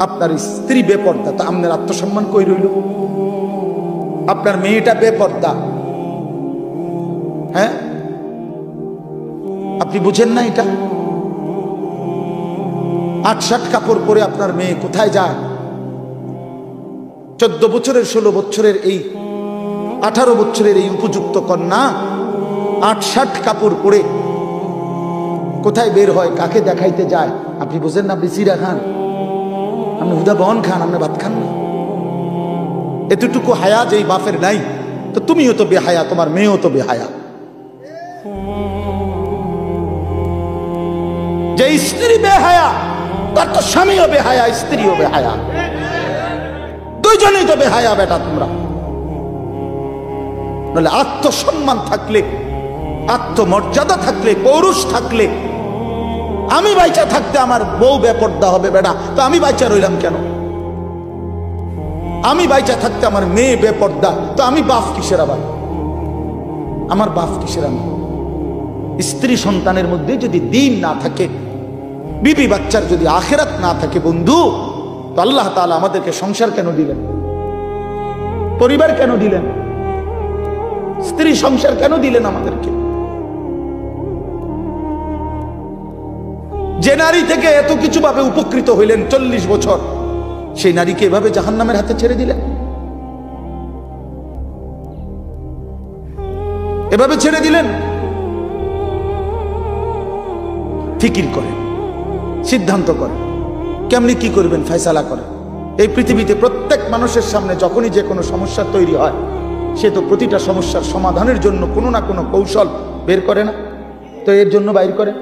আপনার স্ত্রী বেপর্দা, তো আপনার আত্মসম্মান কই রইল? আপনার মেয়েটা বেপর্দা, হ্যাঁ, আপনি বুঝেন না এটা? ৮-৭ কাপড় পরে আপনার মেয়ে কোথায় যায়? 14 বছরের 16 বছরের এই 18 বছরের এই উপযুক্ত কন্যা ৮-৭ কাপড় পরে কোথায় বের হয়, কাকে দেখাইতে যায়? আপনি বুঝেন না? আপনি চিরা খান, আপনি হুদা বন খান, আপনি ভাত খান না। এতটুকু হায়া যেই বাপের নাই, তো তুমিও তো বেহায়া, তোমার মেয়েও তো বেহায়া। যে স্ত্রী বেহায়া তার তো স্বামীও বেহায়া, স্ত্রীও বেহায়া, দুইজনেই তো বেহায়া বেটা তোমরা। নাহলে আত্মসম্মান থাকলে, আত্মমর্যাদা থাকলে, পৌরুষ থাকলে, আমি বাইচা থাকতে আমার বউ বেপর্দা হবে বেটা, তো আমি বাইচা রইলাম কেন? আমি বাইচা থাকতে আমার মেয়ে বেপর্দা, তো আমি বাপ কিসের? আবার আমার বাপ কিসের? আমি স্ত্রী সন্তানের মধ্যে যদি দ্বীন না থাকে, বিবি বাচ্চার যদি আখিরাত না থাকে বন্ধু, তো আল্লাহ তাআলা আমাদেরকে সংসার কেন দিলেন? পরিবার কেন দিলেন? স্ত্রী সংসার কেন দিলেন আমাদেরকে? যে নারী থেকে এত কিছু ভাবে উপকৃত হইলেন 40 বছর, সেই নারীকে এভাবে জাহান্নামের হাতে ছেড়ে দিলেন, এভাবে ছেড়ে দিলেন। ফিকির করেন, সিদ্ধান্ত করেন, কেমনি কি করবেন, ফয়সালা করেন। এই পৃথিবীতে প্রত্যেক মানুষের সামনে যখনই যে কোনো সমস্যা তৈরি হয়, সে তো প্রতিটা সমস্যার সমাধানের জন্য কোনো না কোনো কৌশল বের করে না? তো এর জন্য বাইর করে।